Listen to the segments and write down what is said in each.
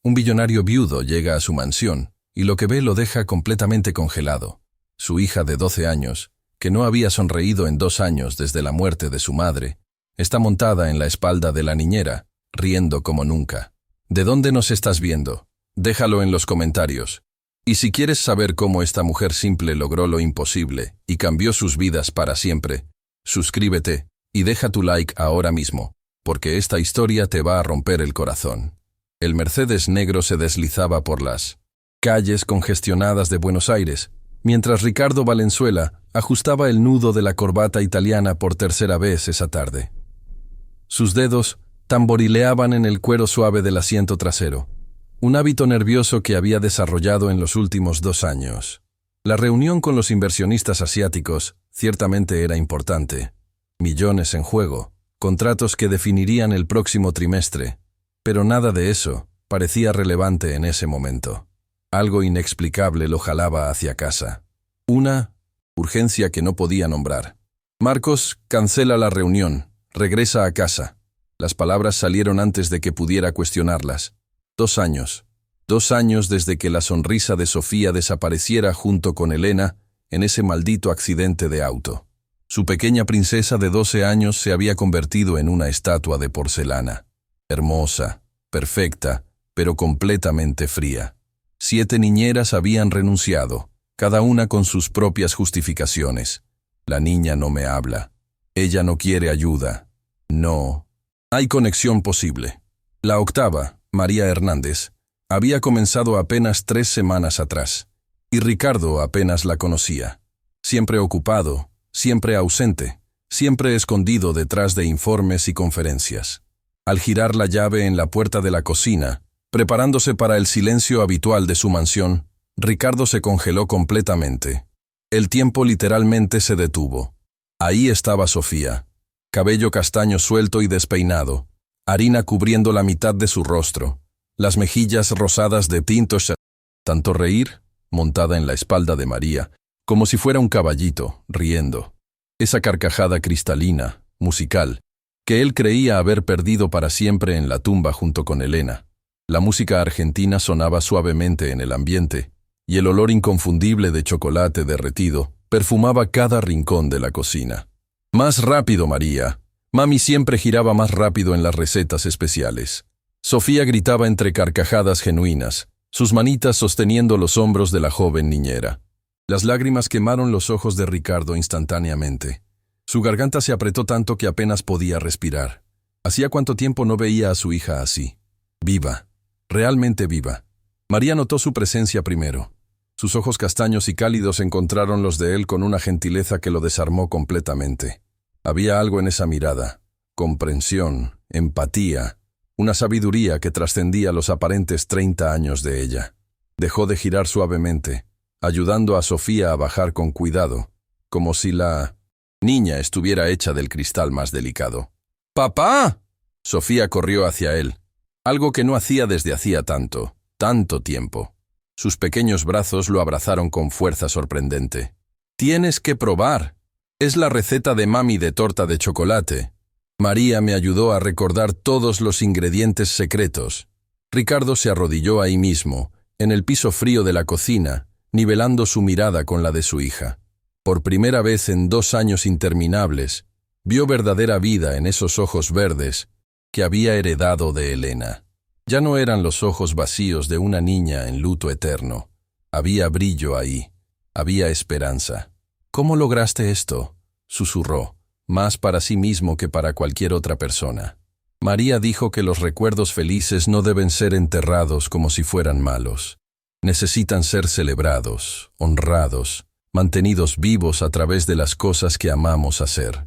Un billonario viudo llega a su mansión y lo que ve lo deja completamente congelado. Su hija de 12 años, que no había sonreído en 2 años desde la muerte de su madre, está montada en la espalda de la niñera, riendo como nunca. ¿De dónde nos estás viendo? Déjalo en los comentarios. Y si quieres saber cómo esta mujer simple logró lo imposible y cambió sus vidas para siempre, suscríbete y deja tu like ahora mismo, porque esta historia te va a romper el corazón. El Mercedes negro se deslizaba por las calles congestionadas de Buenos Aires, mientras Ricardo Valenzuela ajustaba el nudo de la corbata italiana por tercera vez esa tarde. Sus dedos tamborileaban en el cuero suave del asiento trasero, un hábito nervioso que había desarrollado en los últimos 2 años. La reunión con los inversionistas asiáticos ciertamente era importante. Millones en juego, contratos que definirían el próximo trimestre, pero nada de eso parecía relevante en ese momento. Algo inexplicable lo jalaba hacia casa. Una urgencia que no podía nombrar. Marcos cancela la reunión, regresa a casa. Las palabras salieron antes de que pudiera cuestionarlas. 2 años. 2 años desde que la sonrisa de Sofía desapareciera junto con Elena en ese maldito accidente de auto. Su pequeña princesa de 12 años se había convertido en una estatua de porcelana. Hermosa, perfecta, pero completamente fría. 7 niñeras habían renunciado, cada una con sus propias justificaciones. La niña no me habla. Ella no quiere ayuda. No hay conexión posible. La octava, María Hernández, había comenzado apenas 3 semanas atrás, y Ricardo apenas la conocía. Siempre ocupado, siempre ausente, siempre escondido detrás de informes y conferencias. Al girar la llave en la puerta de la cocina, preparándose para el silencio habitual de su mansión, Ricardo se congeló completamente. El tiempo literalmente se detuvo. Ahí estaba Sofía, cabello castaño suelto y despeinado, harina cubriendo la mitad de su rostro, las mejillas rosadas de tinto. Tanto reír, montada en la espalda de María, como si fuera un caballito, riendo. Esa carcajada cristalina, musical, que él creía haber perdido para siempre en la tumba junto con Elena. La música argentina sonaba suavemente en el ambiente, y el olor inconfundible de chocolate derretido perfumaba cada rincón de la cocina. Más rápido, María. Mami siempre giraba más rápido en las recetas especiales. Sofía gritaba entre carcajadas genuinas, sus manitas sosteniendo los hombros de la joven niñera. Las lágrimas quemaron los ojos de Ricardo instantáneamente. Su garganta se apretó tanto que apenas podía respirar. Hacía cuánto tiempo no veía a su hija así. Viva, realmente viva. María notó su presencia primero. Sus ojos castaños y cálidos encontraron los de él con una gentileza que lo desarmó completamente. Había algo en esa mirada, comprensión, empatía, una sabiduría que trascendía los aparentes 30 años de ella. Dejó de girar suavemente, ayudando a Sofía a bajar con cuidado, como si la niña estuviera hecha del cristal más delicado. ¡Papá! Sofía corrió hacia él, algo que no hacía desde hacía tanto tiempo. Sus pequeños brazos lo abrazaron con fuerza sorprendente. «Tienes que probar. Es la receta de mami de torta de chocolate. María me ayudó a recordar todos los ingredientes secretos». Ricardo se arrodilló ahí mismo, en el piso frío de la cocina, nivelando su mirada con la de su hija. Por primera vez en 2 años interminables, vio verdadera vida en esos ojos verdes que había heredado de Elena. Ya no eran los ojos vacíos de una niña en luto eterno. Había brillo ahí, había esperanza. «¿Cómo lograste esto?», susurró, más para sí mismo que para cualquier otra persona. María dijo que los recuerdos felices no deben ser enterrados como si fueran malos. Necesitan ser celebrados, honrados, mantenidos vivos a través de las cosas que amamos hacer.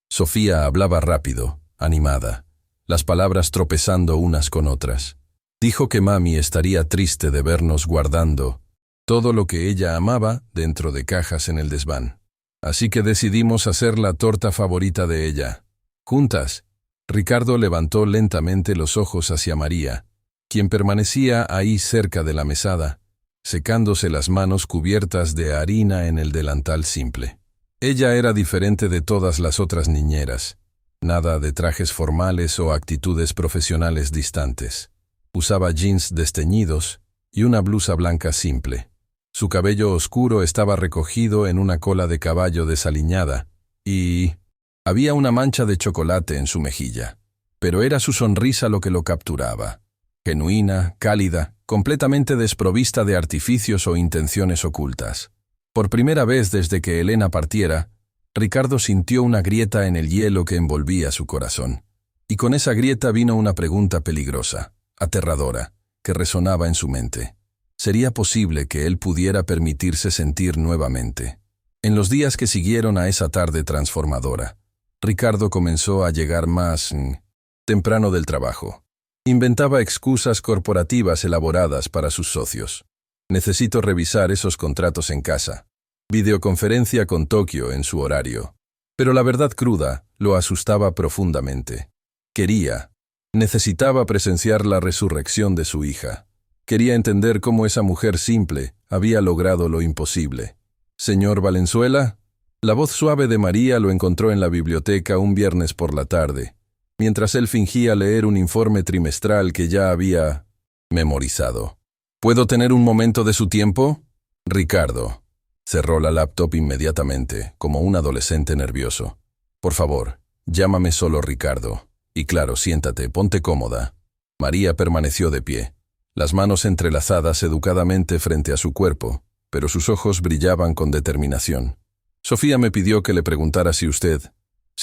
Sofía hablaba rápido, animada, las palabras tropezando unas con otras. Dijo que mami estaría triste de vernos guardando todo lo que ella amaba dentro de cajas en el desván. Así que decidimos hacer la torta favorita de ella. Juntas. Ricardo levantó lentamente los ojos hacia María, quien permanecía ahí cerca de la mesada, secándose las manos cubiertas de harina en el delantal simple. Ella era diferente de todas las otras niñeras. Nada de trajes formales o actitudes profesionales distantes. Usaba jeans desteñidos y una blusa blanca simple. Su cabello oscuro estaba recogido en una cola de caballo desaliñada y había una mancha de chocolate en su mejilla. Pero era su sonrisa lo que lo capturaba. Genuina, cálida, completamente desprovista de artificios o intenciones ocultas. Por primera vez desde que Elena partiera, Ricardo sintió una grieta en el hielo que envolvía su corazón. Y con esa grieta vino una pregunta peligrosa, aterradora, que resonaba en su mente. ¿Sería posible que él pudiera permitirse sentir nuevamente? En los días que siguieron a esa tarde transformadora, Ricardo comenzó a llegar más temprano del trabajo. Inventaba excusas corporativas elaboradas para sus socios. Necesito revisar esos contratos en casa. Videoconferencia con Tokio en su horario. Pero la verdad cruda lo asustaba profundamente. Necesitaba presenciar la resurrección de su hija. Quería entender cómo esa mujer simple había logrado lo imposible. «Señor Valenzuela». La voz suave de María lo encontró en la biblioteca un viernes por la tarde, mientras él fingía leer un informe trimestral que ya había memorizado. «¿Puedo tener un momento de su tiempo?» Ricardo cerró la laptop inmediatamente, como un adolescente nervioso. «Por favor, llámame solo Ricardo. Y claro, siéntate, ponte cómoda». María permaneció de pie, las manos entrelazadas educadamente frente a su cuerpo, pero sus ojos brillaban con determinación. «Sofía me pidió que le preguntara si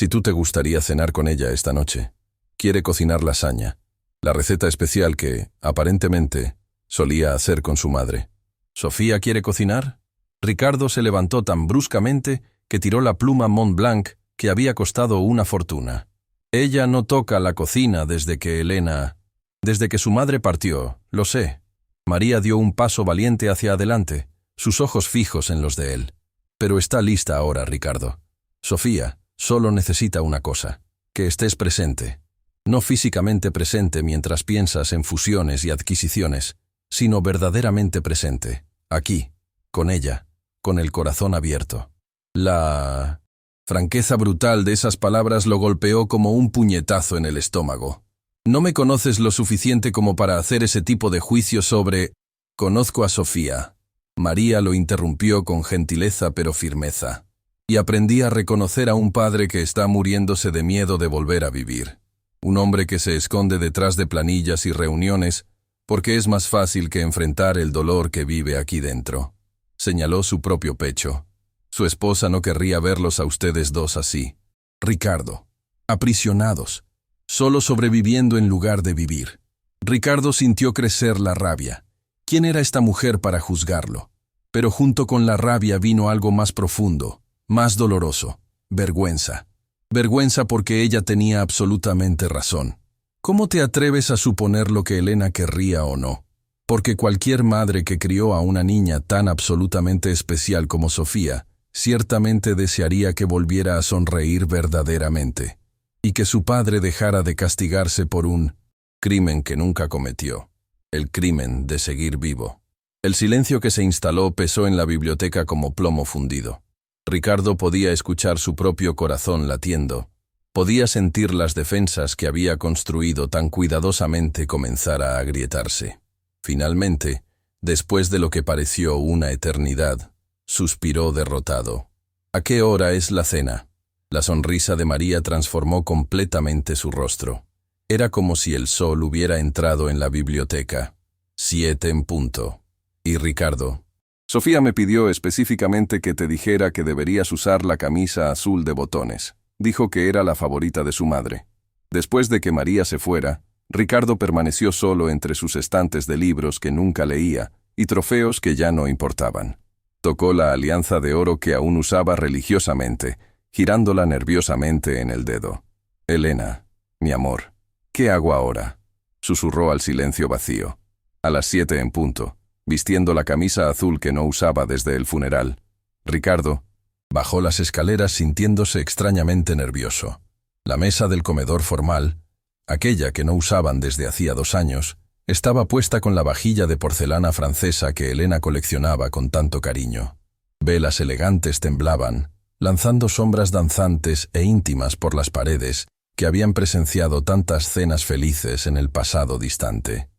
tú te gustaría cenar con ella esta noche. Quiere cocinar lasaña, la receta especial que, aparentemente, solía hacer con su madre». «¿Sofía quiere cocinar?» Ricardo se levantó tan bruscamente que tiró la pluma Montblanc que había costado una fortuna. «Ella no toca la cocina desde que su madre partió, lo sé». María dio un paso valiente hacia adelante, sus ojos fijos en los de él. «Pero está lista ahora, Ricardo. Sofía solo necesita una cosa, que estés presente. No físicamente presente mientras piensas en fusiones y adquisiciones, sino verdaderamente presente, aquí, con ella, con el corazón abierto». La franqueza brutal de esas palabras lo golpeó como un puñetazo en el estómago. «No me conoces lo suficiente como para hacer ese tipo de juicio sobre...» «Conozco a Sofía». María lo interrumpió con gentileza pero firmeza. «Y aprendí a reconocer a un padre que está muriéndose de miedo de volver a vivir. Un hombre que se esconde detrás de planillas y reuniones porque es más fácil que enfrentar el dolor que vive aquí dentro». Señaló su propio pecho. «Su esposa no querría verlos a ustedes dos así. Ricardo, aprisionados, solo sobreviviendo en lugar de vivir». Ricardo sintió crecer la rabia. ¿Quién era esta mujer para juzgarlo? Pero junto con la rabia vino algo más profundo, más doloroso: vergüenza. Vergüenza porque ella tenía absolutamente razón. ¿Cómo te atreves a suponer lo que Elena querría o no? Porque cualquier madre que crió a una niña tan absolutamente especial como Sofía, ciertamente desearía que volviera a sonreír verdaderamente, y que su padre dejara de castigarse por un crimen que nunca cometió. El crimen de seguir vivo. El silencio que se instaló pesó en la biblioteca como plomo fundido. Ricardo podía escuchar su propio corazón latiendo. Podía sentir las defensas que había construido tan cuidadosamente comenzar a agrietarse. Finalmente, después de lo que pareció una eternidad, suspiró derrotado. «¿A qué hora es la cena?» La sonrisa de María transformó completamente su rostro. Era como si el sol hubiera entrado en la biblioteca. 7 en punto. «¿Y Ricardo?» «Sofía me pidió específicamente que te dijera que deberías usar la camisa azul de botones. Dijo que era la favorita de su madre». Después de que María se fuera, Ricardo permaneció solo entre sus estantes de libros que nunca leía y trofeos que ya no importaban. Tocó la alianza de oro que aún usaba religiosamente, girándola nerviosamente en el dedo. «Elena, mi amor, ¿qué hago ahora?», susurró al silencio vacío. A las 7 en punto, vistiendo la camisa azul que no usaba desde el funeral, Ricardo bajó las escaleras sintiéndose extrañamente nervioso. La mesa del comedor formal, aquella que no usaban desde hacía 2 años, estaba puesta con la vajilla de porcelana francesa que Elena coleccionaba con tanto cariño. Velas elegantes temblaban, lanzando sombras danzantes e íntimas por las paredes que habían presenciado tantas cenas felices en el pasado distante.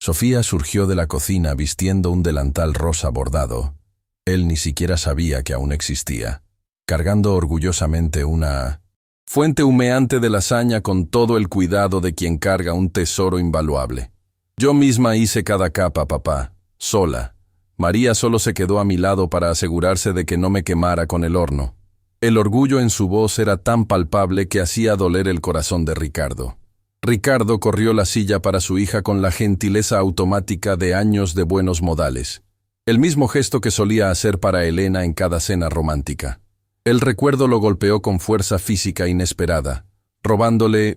Sofía surgió de la cocina vistiendo un delantal rosa bordado. Él ni siquiera sabía que aún existía, cargando orgullosamente una fuente humeante de lasaña con todo el cuidado de quien carga un tesoro invaluable. Yo misma hice cada capa, papá, sola. María solo se quedó a mi lado para asegurarse de que no me quemara con el horno. El orgullo en su voz era tan palpable que hacía doler el corazón de Ricardo. Ricardo corrió la silla para su hija con la gentileza automática de años de buenos modales. El mismo gesto que solía hacer para Elena en cada cena romántica. El recuerdo lo golpeó con fuerza física inesperada, robándole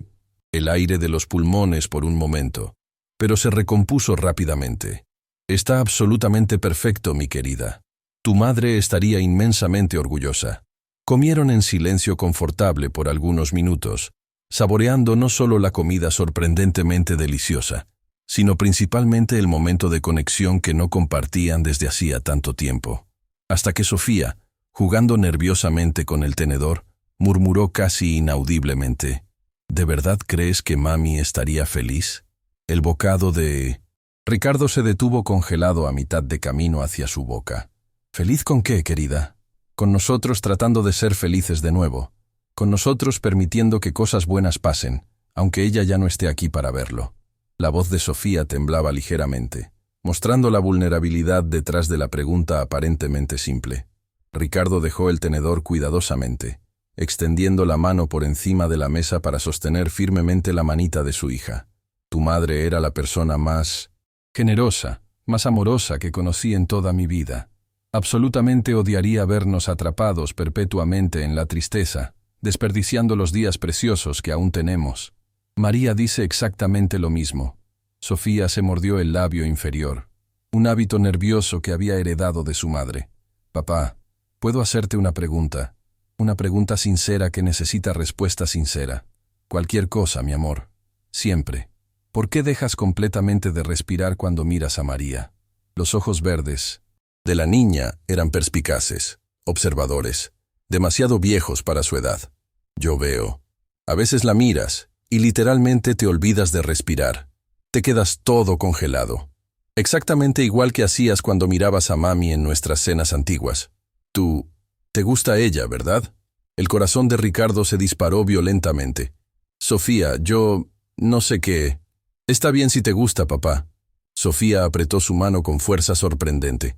el aire de los pulmones por un momento. Pero se recompuso rápidamente. Está absolutamente perfecto, mi querida. Tu madre estaría inmensamente orgullosa. Comieron en silencio confortable por algunos minutos, saboreando no solo la comida sorprendentemente deliciosa, sino principalmente el momento de conexión que no compartían desde hacía tanto tiempo. Hasta que Sofía, jugando nerviosamente con el tenedor, murmuró casi inaudiblemente: ¿De verdad crees que mami estaría feliz? El bocado de... Ricardo se detuvo congelado a mitad de camino hacia su boca. ¿Feliz con qué, querida? Con nosotros tratando de ser felices de nuevo. Con nosotros permitiendo que cosas buenas pasen, aunque ella ya no esté aquí para verlo. La voz de Sofía temblaba ligeramente, mostrando la vulnerabilidad detrás de la pregunta aparentemente simple. Ricardo dejó el tenedor cuidadosamente, extendiendo la mano por encima de la mesa para sostener firmemente la manita de su hija. Tu madre era la persona más generosa, más amorosa que conocí en toda mi vida. Absolutamente odiaría vernos atrapados perpetuamente en la tristeza, desperdiciando los días preciosos que aún tenemos. María dice exactamente lo mismo. Sofía se mordió el labio inferior, un hábito nervioso que había heredado de su madre. Papá, ¿puedo hacerte una pregunta? Una pregunta sincera que necesita respuesta sincera. Cualquier cosa, mi amor. Siempre. ¿Por qué dejas completamente de respirar cuando miras a María? Los ojos verdes de la niña eran perspicaces, observadores, demasiado viejos para su edad. Yo veo. A veces la miras y literalmente te olvidas de respirar. Te quedas todo congelado. Exactamente igual que hacías cuando mirabas a mami en nuestras cenas antiguas. Te gusta ella, ¿verdad? El corazón de Ricardo se disparó violentamente. Sofía, yo no sé qué. Está bien si te gusta, papá. Sofía apretó su mano con fuerza sorprendente.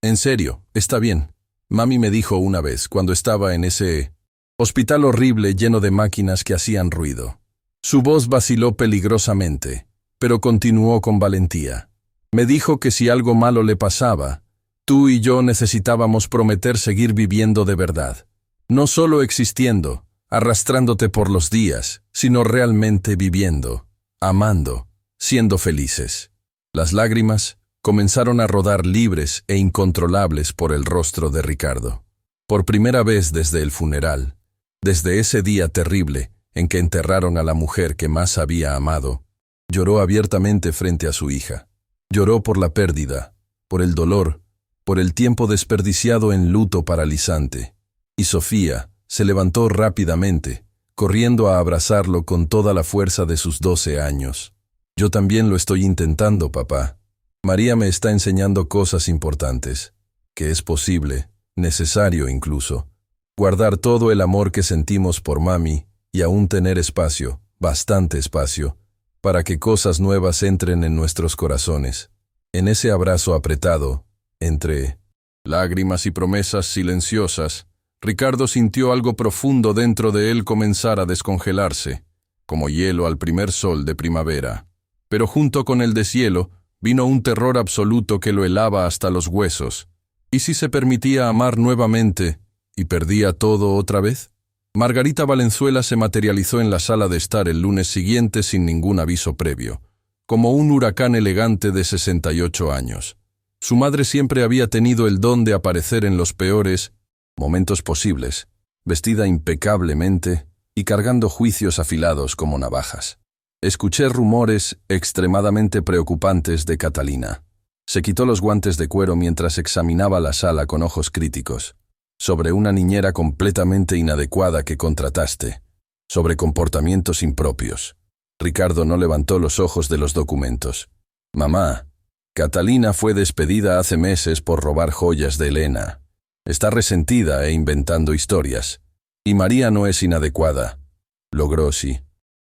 En serio, está bien. Mami me dijo una vez, cuando estaba en ese hospital horrible lleno de máquinas que hacían ruido. Su voz vaciló peligrosamente, pero continuó con valentía. Me dijo que si algo malo le pasaba, tú y yo necesitábamos prometer seguir viviendo de verdad. No solo existiendo, arrastrándote por los días, sino realmente viviendo, amando, siendo felices. Las lágrimas comenzaron a rodar libres e incontrolables por el rostro de Ricardo. Por primera vez desde el funeral, desde ese día terrible en que enterraron a la mujer que más había amado, lloró abiertamente frente a su hija. Lloró por la pérdida, por el dolor, por el tiempo desperdiciado en luto paralizante. Y Sofía se levantó rápidamente, corriendo a abrazarlo con toda la fuerza de sus 12 años. Yo también lo estoy intentando, papá. María me está enseñando cosas importantes, que es posible, necesario incluso, guardar todo el amor que sentimos por mami y aún tener espacio, bastante espacio, para que cosas nuevas entren en nuestros corazones. En ese abrazo apretado, entre lágrimas y promesas silenciosas, Ricardo sintió algo profundo dentro de él comenzar a descongelarse, como hielo al primer sol de primavera. Pero junto con el deshielo, vino un terror absoluto que lo helaba hasta los huesos. ¿Y si se permitía amar nuevamente y perdía todo otra vez? Margarita Valenzuela se materializó en la sala de estar el lunes siguiente sin ningún aviso previo, como un huracán elegante de 68 años. Su madre siempre había tenido el don de aparecer en los peores momentos posibles, vestida impecablemente y cargando juicios afilados como navajas. Escuché rumores extremadamente preocupantes de Catalina. Se quitó los guantes de cuero mientras examinaba la sala con ojos críticos. Sobre una niñera completamente inadecuada que contrataste. Sobre comportamientos impropios. Ricardo no levantó los ojos de los documentos. Mamá, Catalina fue despedida hace meses por robar joyas de Elena. Está resentida e inventando historias. Y María no es inadecuada. Logró, sí,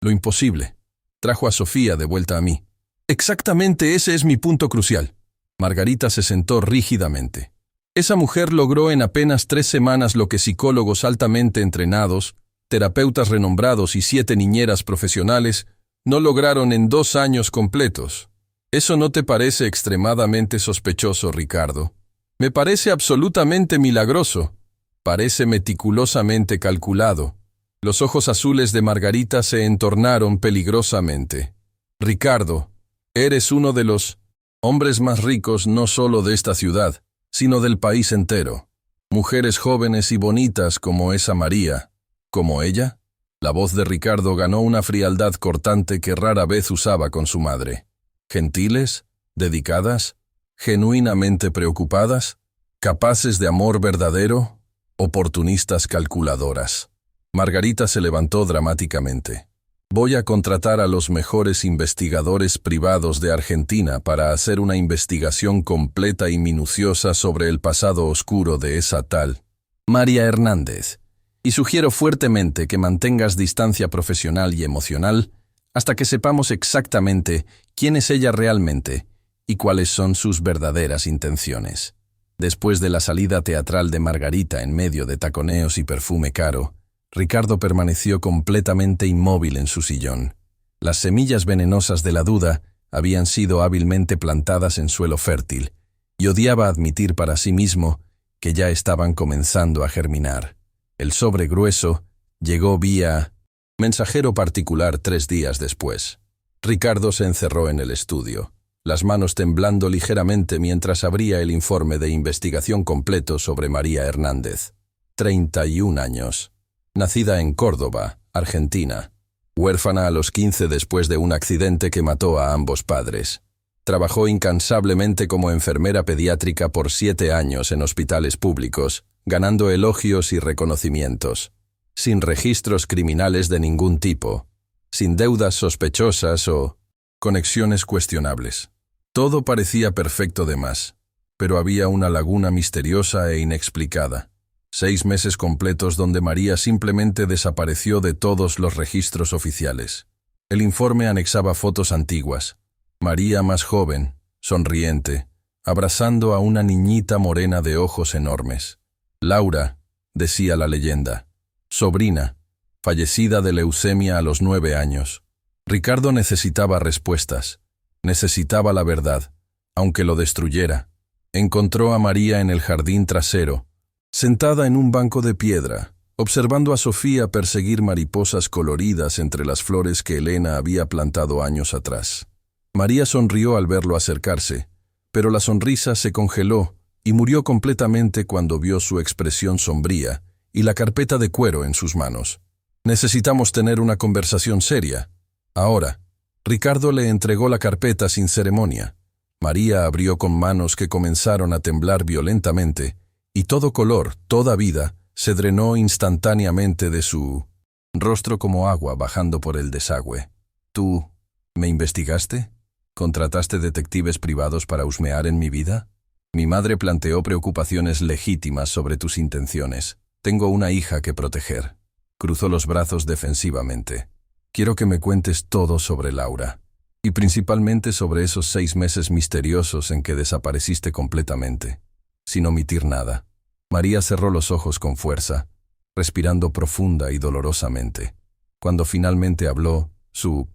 lo imposible. Trajo a Sofía de vuelta a mí. Exactamente ese es mi punto crucial. Margarita se sentó rígidamente. Esa mujer logró en apenas 3 semanas lo que psicólogos altamente entrenados, terapeutas renombrados y 7 niñeras profesionales no lograron en 2 años completos. ¿Eso no te parece extremadamente sospechoso, Ricardo? Me parece absolutamente milagroso. Parece meticulosamente calculado. Los ojos azules de Margarita se entornaron peligrosamente. Ricardo, eres uno de los hombres más ricos no solo de esta ciudad, sino del país entero. Mujeres jóvenes y bonitas como esa María, como ella. La voz de Ricardo ganó una frialdad cortante que rara vez usaba con su madre. Gentiles, dedicadas, genuinamente preocupadas, capaces de amor verdadero, oportunistas calculadoras. Margarita se levantó dramáticamente. Voy a contratar a los mejores investigadores privados de Argentina para hacer una investigación completa y minuciosa sobre el pasado oscuro de esa tal María Hernández, y sugiero fuertemente que mantengas distancia profesional y emocional hasta que sepamos exactamente quién es ella realmente y cuáles son sus verdaderas intenciones. Después de la salida teatral de Margarita en medio de taconeos y perfume caro, Ricardo permaneció completamente inmóvil en su sillón. Las semillas venenosas de la duda habían sido hábilmente plantadas en suelo fértil, y odiaba admitir para sí mismo que ya estaban comenzando a germinar. El sobre grueso llegó vía mensajero particular 3 días después. Ricardo se encerró en el estudio, las manos temblando ligeramente mientras abría el informe de investigación completo sobre María Hernández. 31 años. Nacida en Córdoba, Argentina. Huérfana a los 15 después de un accidente que mató a ambos padres. Trabajó incansablemente como enfermera pediátrica por 7 años en hospitales públicos, ganando elogios y reconocimientos. Sin registros criminales de ningún tipo, sin deudas sospechosas o conexiones cuestionables. Todo parecía perfecto de más, pero había una laguna misteriosa e inexplicada. 6 meses completos donde María simplemente desapareció de todos los registros oficiales. El informe anexaba fotos antiguas. María más joven, sonriente, abrazando a una niñita morena de ojos enormes. Laura, decía la leyenda, sobrina, fallecida de leucemia a los 9 años. Ricardo necesitaba respuestas, necesitaba la verdad, aunque lo destruyera. Encontró a María en el jardín trasero, sentada en un banco de piedra, observando a Sofía perseguir mariposas coloridas entre las flores que Elena había plantado años atrás. María sonrió al verlo acercarse, pero la sonrisa se congeló y murió completamente cuando vio su expresión sombría y la carpeta de cuero en sus manos. Necesitamos tener una conversación seria. Ahora. Ricardo le entregó la carpeta sin ceremonia. María abrió con manos que comenzaron a temblar violentamente, y todo color, toda vida, se drenó instantáneamente de su rostro como agua bajando por el desagüe. ¿Tú me investigaste? ¿Contrataste detectives privados para husmear en mi vida? Mi madre planteó preocupaciones legítimas sobre tus intenciones. Tengo una hija que proteger. Cruzó los brazos defensivamente. Quiero que me cuentes todo sobre Laura, y principalmente sobre esos 6 meses misteriosos en que desapareciste completamente, sin omitir nada. María cerró los ojos con fuerza, respirando profunda y dolorosamente. Cuando finalmente habló, su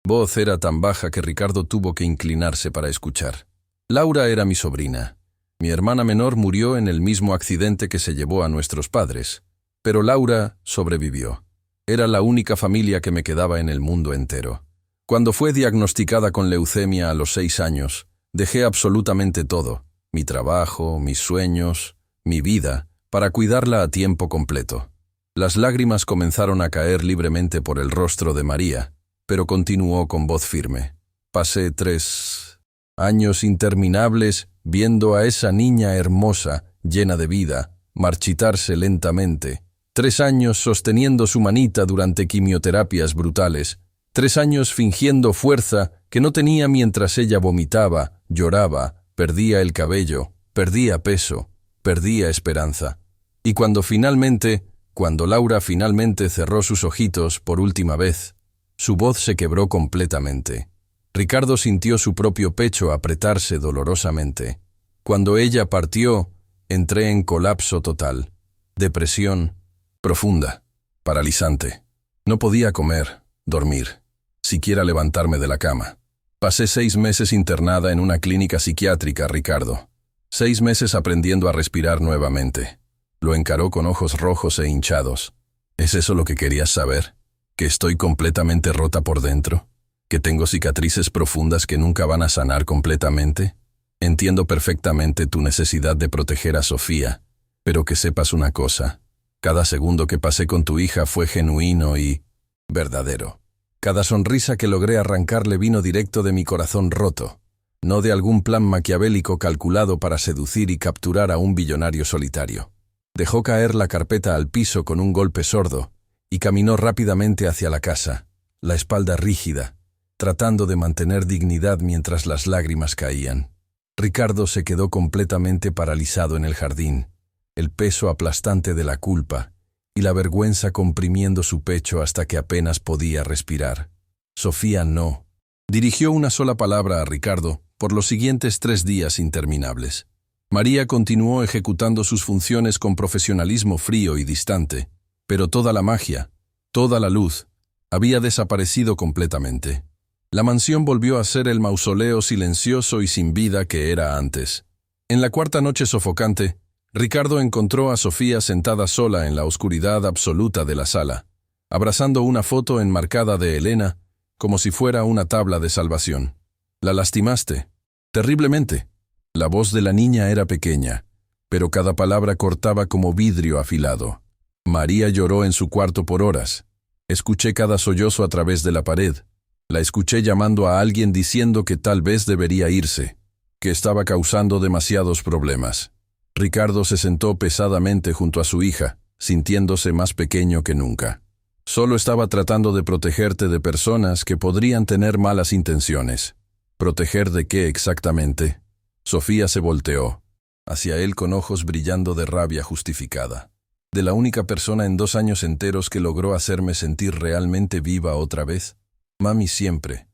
voz era tan baja que Ricardo tuvo que inclinarse para escuchar. Laura era mi sobrina. Mi hermana menor murió en el mismo accidente que se llevó a nuestros padres, pero Laura sobrevivió. Era la única familia que me quedaba en el mundo entero. Cuando fue diagnosticada con leucemia a los 6 años, dejé absolutamente todo, mi trabajo, mis sueños, mi vida, para cuidarla a tiempo completo. Las lágrimas comenzaron a caer libremente por el rostro de María, pero continuó con voz firme. Pasé 3 años interminables viendo a esa niña hermosa, llena de vida, marchitarse lentamente. 3 años sosteniendo su manita durante quimioterapias brutales. 3 años fingiendo fuerza que no tenía mientras ella vomitaba, lloraba, perdía el cabello, perdía peso, perdía esperanza. Y cuando Laura finalmente cerró sus ojitos por última vez, su voz se quebró completamente. Ricardo sintió su propio pecho apretarse dolorosamente. Cuando ella partió, entré en colapso total. Depresión profunda, paralizante. No podía comer, dormir, siquiera levantarme de la cama. Pasé 6 meses internada en una clínica psiquiátrica, Ricardo. 6 meses aprendiendo a respirar nuevamente. Lo encaró con ojos rojos e hinchados. ¿Es eso lo que querías saber? ¿Que estoy completamente rota por dentro? ¿Que tengo cicatrices profundas que nunca van a sanar completamente? Entiendo perfectamente tu necesidad de proteger a Sofía, pero que sepas una cosa. Cada segundo que pasé con tu hija fue genuino y verdadero. Cada sonrisa que logré arrancarle vino directo de mi corazón roto, no de algún plan maquiavélico calculado para seducir y capturar a un billonario solitario. Dejó caer la carpeta al piso con un golpe sordo y caminó rápidamente hacia la casa, la espalda rígida, tratando de mantener dignidad mientras las lágrimas caían. Ricardo se quedó completamente paralizado en el jardín, el peso aplastante de la culpa y la vergüenza comprimiendo su pecho hasta que apenas podía respirar. Sofía no. Dirigió una sola palabra a Ricardo por los siguientes 3 días interminables. María continuó ejecutando sus funciones con profesionalismo frío y distante, pero toda la magia, toda la luz, había desaparecido completamente. La mansión volvió a ser el mausoleo silencioso y sin vida que era antes. En la 4ª noche sofocante, Ricardo encontró a Sofía sentada sola en la oscuridad absoluta de la sala, abrazando una foto enmarcada de Elena como si fuera una tabla de salvación. «La lastimaste. Terriblemente». La voz de la niña era pequeña, pero cada palabra cortaba como vidrio afilado. María lloró en su cuarto por horas. Escuché cada sollozo a través de la pared. La escuché llamando a alguien diciendo que tal vez debería irse, que estaba causando demasiados problemas. Ricardo se sentó pesadamente junto a su hija, sintiéndose más pequeño que nunca. Solo estaba tratando de protegerte de personas que podrían tener malas intenciones. ¿Proteger de qué exactamente? Sofía se volteó hacia él con ojos brillando de rabia justificada. ¿De la única persona en 2 años enteros que logró hacerme sentir realmente viva otra vez? Mami siempre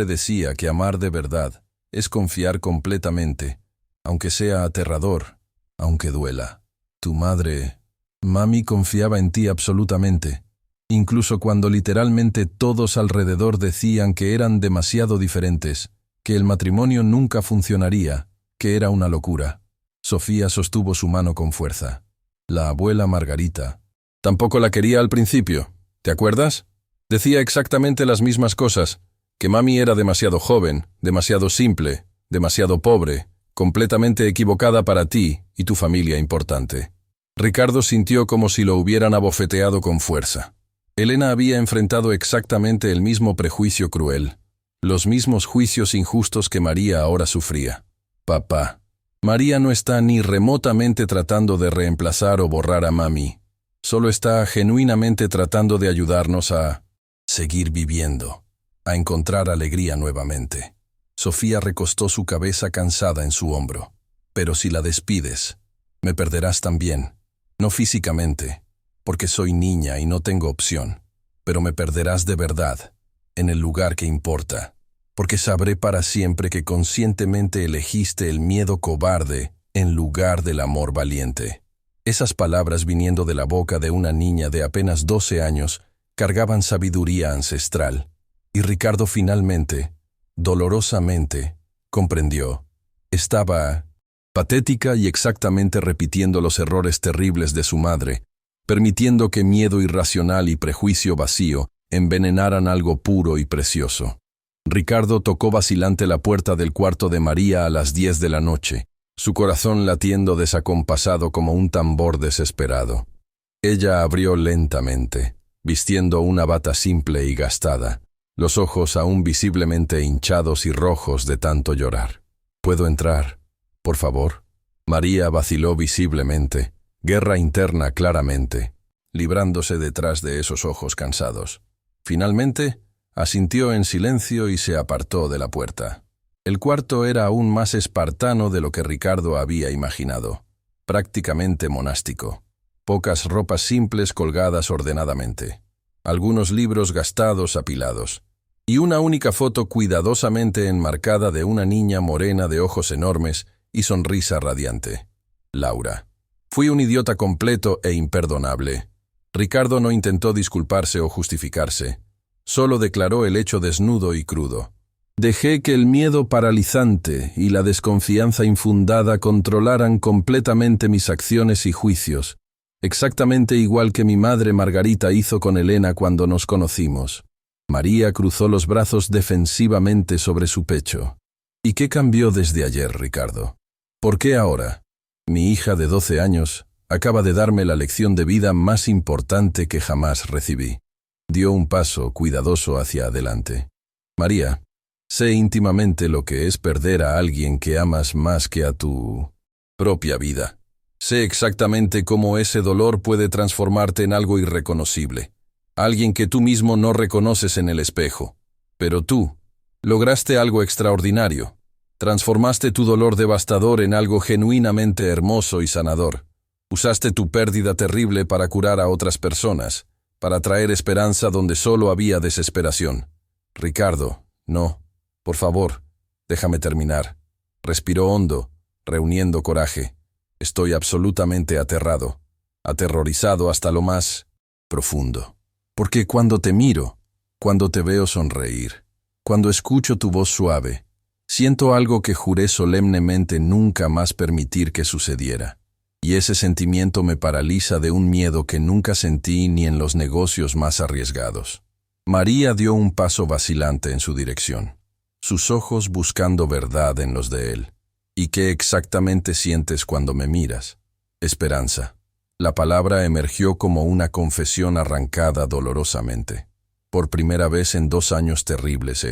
decía que amar de verdad es confiar completamente, aunque sea aterrador, aunque duela. Tu madre, mami confiaba en ti absolutamente, incluso cuando literalmente todos alrededor decían que eran demasiado diferentes, que el matrimonio nunca funcionaría, que era una locura. Sofía sostuvo su mano con fuerza. La abuela Margarita tampoco la quería al principio, ¿te acuerdas? Decía exactamente las mismas cosas, que mami era demasiado joven, demasiado simple, demasiado pobre, completamente equivocada para ti y tu familia importante. Ricardo sintió como si lo hubieran abofeteado con fuerza. Elena había enfrentado exactamente el mismo prejuicio cruel, los mismos juicios injustos que María ahora sufría. Papá. María no está ni remotamente tratando de reemplazar o borrar a mami. Solo está genuinamente tratando de ayudarnos a seguir viviendo, a encontrar alegría nuevamente. Sofía recostó su cabeza cansada en su hombro. Pero si la despides, me perderás también. No físicamente, porque soy niña y no tengo opción, pero me perderás de verdad, en el lugar que importa, porque sabré para siempre que conscientemente elegiste el miedo cobarde en lugar del amor valiente. Esas palabras viniendo de la boca de una niña de apenas 12 años cargaban sabiduría ancestral, y Ricardo finalmente, dolorosamente, comprendió. Estaba patética y exactamente repitiendo los errores terribles de su madre, permitiendo que miedo irracional y prejuicio vacío envenenaran algo puro y precioso. Ricardo tocó vacilante la puerta del cuarto de María a las 10 de la noche, su corazón latiendo desacompasado como un tambor desesperado. Ella abrió lentamente, vistiendo una bata simple y gastada, los ojos aún visiblemente hinchados y rojos de tanto llorar. «¿Puedo entrar, por favor?» María vaciló visiblemente, guerra interna claramente, librándose detrás de esos ojos cansados. Finalmente, Asintió en silencio y se apartó de la puerta. El cuarto era aún más espartano de lo que Ricardo había imaginado, prácticamente monástico. Pocas ropas simples colgadas ordenadamente, algunos libros gastados apilados, y una única foto cuidadosamente enmarcada de una niña morena de ojos enormes y sonrisa radiante. Laura. Fui un idiota completo e imperdonable. Ricardo no intentó disculparse o justificarse, solo declaró el hecho desnudo y crudo. Dejé que el miedo paralizante y la desconfianza infundada controlaran completamente mis acciones y juicios, exactamente igual que mi madre Margarita hizo con Elena cuando nos conocimos. María cruzó los brazos defensivamente sobre su pecho. ¿Y qué cambió desde ayer, Ricardo? ¿Por qué ahora? Mi hija de 12 años acaba de darme la lección de vida más importante que jamás recibí. Dio un paso cuidadoso hacia adelante. María, sé íntimamente lo que es perder a alguien que amas más que a tu propia vida. Sé exactamente cómo ese dolor puede transformarte en algo irreconocible. Alguien que tú mismo no reconoces en el espejo. Pero tú lograste algo extraordinario. Transformaste tu dolor devastador en algo genuinamente hermoso y sanador. Usaste tu pérdida terrible para curar a otras personas, para traer esperanza donde solo había desesperación. Ricardo, no, por favor, déjame terminar. Respiró hondo, reuniendo coraje. Estoy absolutamente aterrado, aterrorizado hasta lo más profundo. Porque cuando te miro, cuando te veo sonreír, cuando escucho tu voz suave, siento algo que juré solemnemente nunca más permitir que sucediera. Y ese sentimiento me paraliza de un miedo que nunca sentí ni en los negocios más arriesgados. María dio un paso vacilante en su dirección, sus ojos buscando verdad en los de él. ¿Y qué exactamente sientes cuando me miras? Esperanza. La palabra emergió como una confesión arrancada dolorosamente. Por primera vez en 2 años terribles,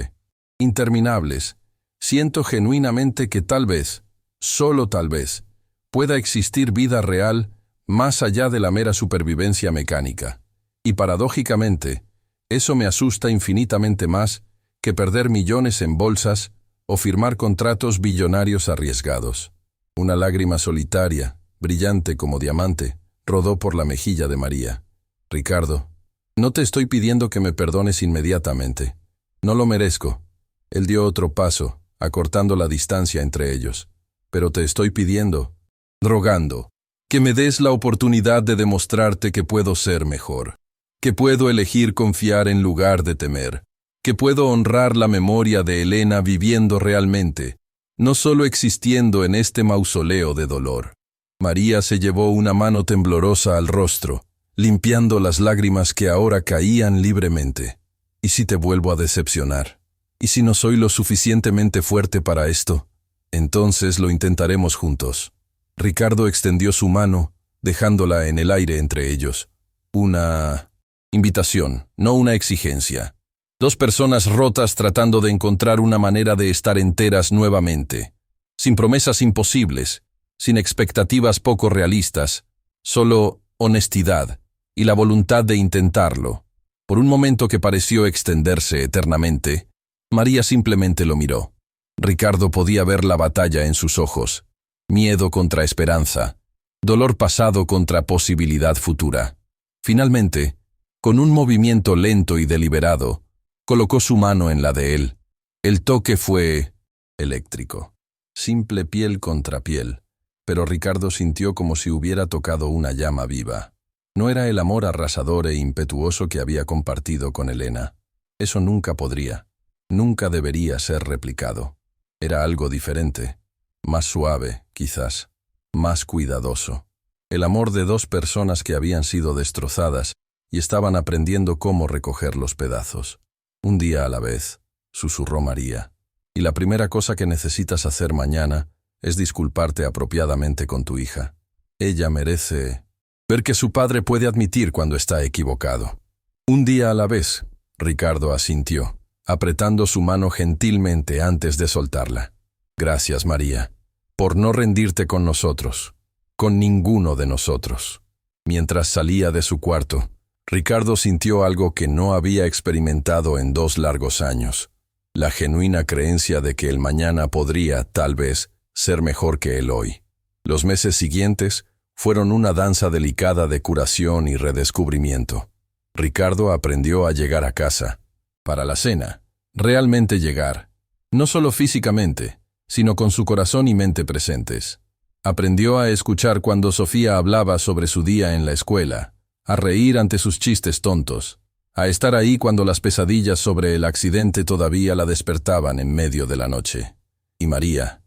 interminables, siento genuinamente que tal vez, solo tal vez, pueda existir vida real más allá de la mera supervivencia mecánica. Y paradójicamente, eso me asusta infinitamente más que perder millones en bolsas o firmar contratos billonarios arriesgados. Una lágrima solitaria, brillante como diamante, rodó por la mejilla de María. Ricardo, no te estoy pidiendo que me perdones inmediatamente. No lo merezco. Él dio otro paso, acortando la distancia entre ellos. Pero te estoy pidiendo, rogando, que me des la oportunidad de demostrarte que puedo ser mejor, que puedo elegir confiar en lugar de temer, que puedo honrar la memoria de Elena viviendo realmente, no solo existiendo en este mausoleo de dolor. María se llevó una mano temblorosa al rostro, limpiando las lágrimas que ahora caían libremente. ¿Y si te vuelvo a decepcionar? ¿Y si no soy lo suficientemente fuerte para esto? Entonces lo intentaremos juntos. Ricardo extendió su mano, dejándola en el aire entre ellos. Una invitación, no una exigencia. 2 personas rotas tratando de encontrar una manera de estar enteras nuevamente, sin promesas imposibles, sin expectativas poco realistas, solo honestidad y la voluntad de intentarlo. Por un momento que pareció extenderse eternamente, María simplemente lo miró. Ricardo podía ver la batalla en sus ojos, miedo contra esperanza, dolor pasado contra posibilidad futura. Finalmente, con un movimiento lento y deliberado, colocó su mano en la de él. El toque fue eléctrico, simple piel contra piel, pero Ricardo sintió como si hubiera tocado una llama viva. No era el amor arrasador e impetuoso que había compartido con Elena. Eso nunca podría, nunca debería ser replicado. Era algo diferente, más suave, quizás, más cuidadoso. El amor de 2 personas que habían sido destrozadas y estaban aprendiendo cómo recoger los pedazos. Un día a la vez, susurró María, y la primera cosa que necesitas hacer mañana es disculparte apropiadamente con tu hija. Ella merece ver que su padre puede admitir cuando está equivocado. Un día a la vez, Ricardo asintió, apretando su mano gentilmente antes de soltarla. Gracias, María, por no rendirte con nosotros, con ninguno de nosotros. Mientras salía de su cuarto, Ricardo sintió algo que no había experimentado en 2 largos años. La genuina creencia de que el mañana podría, tal vez, ser mejor que el hoy. Los meses siguientes fueron una danza delicada de curación y redescubrimiento. Ricardo aprendió a llegar a casa, para la cena, realmente llegar, no solo físicamente, sino con su corazón y mente presentes. Aprendió a escuchar cuando Sofía hablaba sobre su día en la escuela, a reír ante sus chistes tontos, a estar ahí cuando las pesadillas sobre el accidente todavía la despertaban en medio de la noche. Y María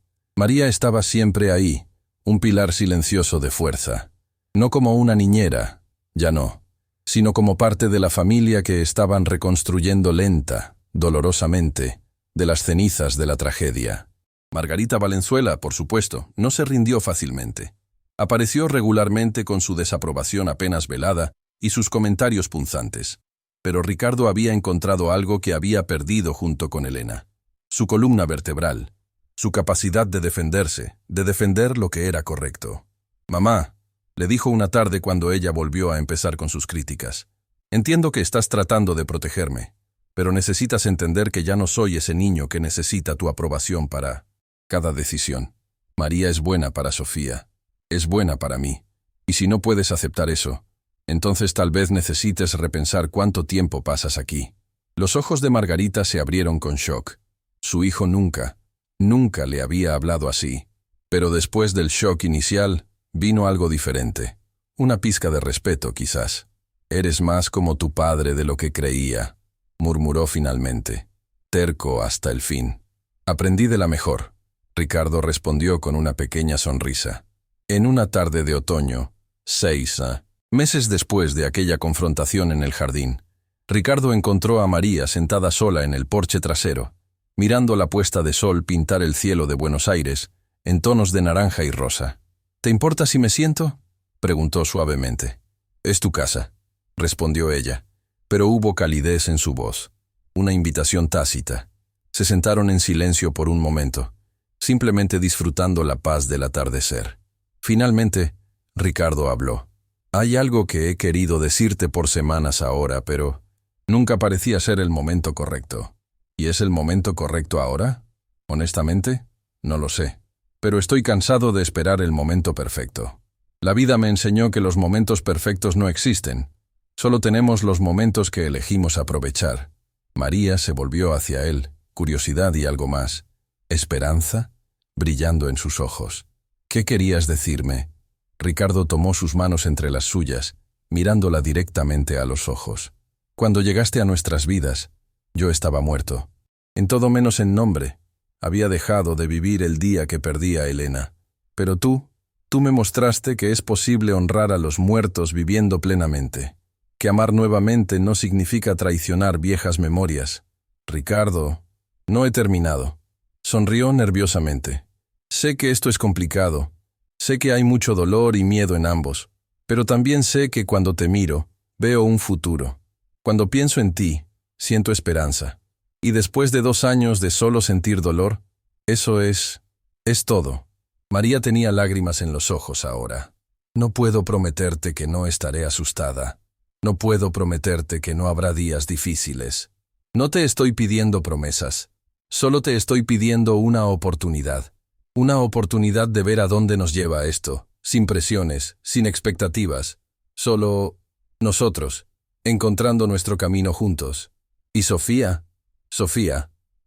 estaba siempre ahí, un pilar silencioso de fuerza. No como una niñera, ya no, sino como parte de la familia que estaban reconstruyendo lenta, dolorosamente, de las cenizas de la tragedia. Margarita Valenzuela, por supuesto, no se rindió fácilmente. Apareció regularmente con su desaprobación apenas velada y sus comentarios punzantes. Pero Ricardo había encontrado algo que había perdido junto con Elena. Su columna vertebral, su capacidad de defenderse, de defender lo que era correcto. «Mamá», le dijo una tarde cuando ella volvió a empezar con sus críticas, «entiendo que estás tratando de protegerme, pero necesitas entender que ya no soy ese niño que necesita tu aprobación para cada decisión. María es buena para Sofía. Es buena para mí. Y si no puedes aceptar eso, entonces tal vez necesites repensar cuánto tiempo pasas aquí». Los ojos de Margarita se abrieron con shock. Su hijo nunca le había hablado así. Pero después del shock inicial, vino algo diferente. Una pizca de respeto, quizás. «Eres más como tu padre de lo que creía», murmuró finalmente. Terco hasta el fin. «Aprendí de la mejor», Ricardo respondió con una pequeña sonrisa. En una tarde de otoño, 6 meses después de aquella confrontación en el jardín, Ricardo encontró a María sentada sola en el porche trasero, mirando la puesta de sol pintar el cielo de Buenos Aires en tonos de naranja y rosa. «¿Te importa si me siento?», preguntó suavemente. «Es tu casa», respondió ella, pero hubo calidez en su voz, una invitación tácita. Se sentaron en silencio por un momento, simplemente disfrutando la paz del atardecer. Finalmente, Ricardo habló. «Hay algo que he querido decirte por semanas ahora, pero nunca parecía ser el momento correcto». «¿Y es el momento correcto ahora? Honestamente, no lo sé. Pero estoy cansado de esperar el momento perfecto. La vida me enseñó que los momentos perfectos no existen. Solo tenemos los momentos que elegimos aprovechar». María se volvió hacia él, curiosidad y algo más. Esperanza, brillando en sus ojos. «¿Qué querías decirme?». Ricardo tomó sus manos entre las suyas, mirándola directamente a los ojos. «Cuando llegaste a nuestras vidas, yo estaba muerto. En todo menos en nombre. Había dejado de vivir el día que perdí a Elena. Pero tú me mostraste que es posible honrar a los muertos viviendo plenamente. Que amar nuevamente no significa traicionar viejas memorias. Ricardo, no he terminado». Sonrió nerviosamente. «Sé que esto es complicado. Sé que hay mucho dolor y miedo en ambos. Pero también sé que cuando te miro, veo un futuro. Cuando pienso en ti, siento esperanza. Y después de 2 años de solo sentir dolor, eso es todo». María tenía lágrimas en los ojos ahora. «No puedo prometerte que no estaré asustada. No puedo prometerte que no habrá días difíciles. No te estoy pidiendo promesas. Solo te estoy pidiendo una oportunidad. Una oportunidad de ver a dónde nos lleva esto, sin presiones, sin expectativas. Solo nosotros, encontrando nuestro camino juntos. Y Sofía».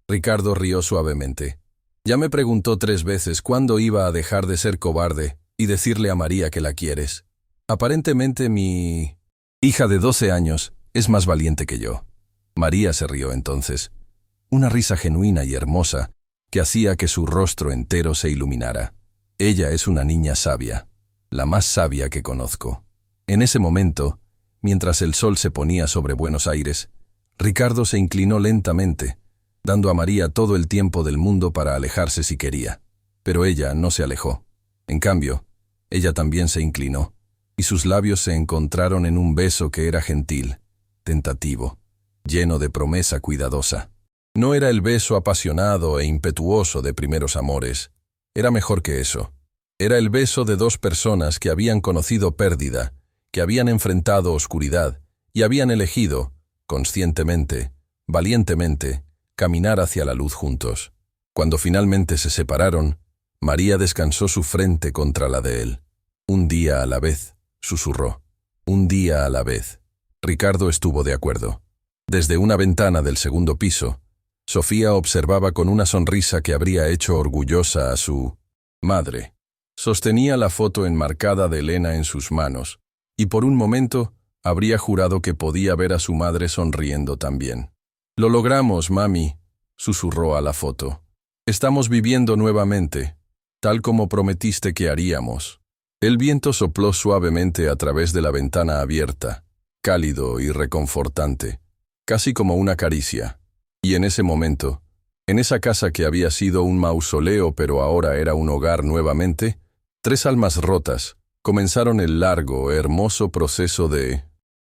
Ricardo rió suavemente. «Ya me preguntó 3 veces cuándo iba a dejar de ser cobarde y decirle a María que la quieres. Aparentemente mi hija de 12 años es más valiente que yo». María se rió entonces, una risa genuina y hermosa que hacía que su rostro entero se iluminara. «Ella es una niña sabia, la más sabia que conozco». En ese momento, mientras el sol se ponía sobre Buenos Aires, Ricardo se inclinó lentamente, dando a María todo el tiempo del mundo para alejarse si quería. Pero ella no se alejó. En cambio, ella también se inclinó, y sus labios se encontraron en un beso que era gentil, tentativo, lleno de promesa cuidadosa. No era el beso apasionado e impetuoso de primeros amores. Era mejor que eso. Era el beso de 2 personas que habían conocido pérdida, que habían enfrentado oscuridad y habían elegido, conscientemente, valientemente, caminar hacia la luz juntos. Cuando finalmente se separaron, María descansó su frente contra la de él. Un día a la vez, susurró. Un día a la vez. Ricardo estuvo de acuerdo. Desde una ventana del segundo piso, Sofía observaba con una sonrisa que habría hecho orgullosa a su madre. Sostenía la foto enmarcada de Elena en sus manos, y por un momento habría jurado que podía ver a su madre sonriendo también. «Lo logramos, mami», susurró a la foto. «Estamos viviendo nuevamente, tal como prometiste que haríamos». El viento sopló suavemente a través de la ventana abierta, cálido y reconfortante, casi como una caricia. Y en ese momento, en esa casa que había sido un mausoleo pero ahora era un hogar nuevamente, tres almas rotas comenzaron el largo, hermoso proceso de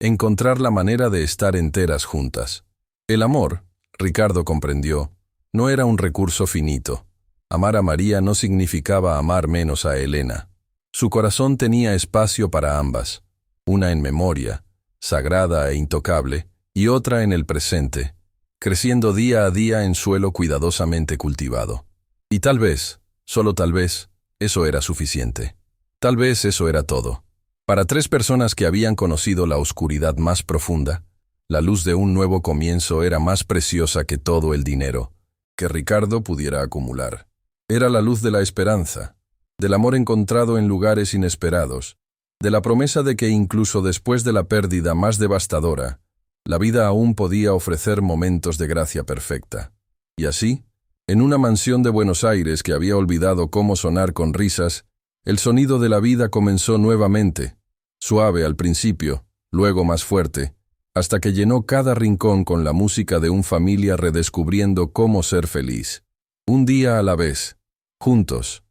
encontrar la manera de estar enteras juntas. El amor, Ricardo comprendió, no era un recurso finito. Amar a María no significaba amar menos a Elena. Su corazón tenía espacio para ambas, una en memoria, sagrada e intocable, y otra en el presente, creciendo día a día en suelo cuidadosamente cultivado. Y tal vez, solo tal vez, eso era suficiente. Tal vez eso era todo. Para tres personas que habían conocido la oscuridad más profunda, la luz de un nuevo comienzo era más preciosa que todo el dinero que Ricardo pudiera acumular. Era la luz de la esperanza, del amor encontrado en lugares inesperados, de la promesa de que incluso después de la pérdida más devastadora, la vida aún podía ofrecer momentos de gracia perfecta. Y así, en una mansión de Buenos Aires que había olvidado cómo sonar con risas, el sonido de la vida comenzó nuevamente, suave al principio, luego más fuerte, hasta que llenó cada rincón con la música de una familia redescubriendo cómo ser feliz. Un día a la vez, juntos,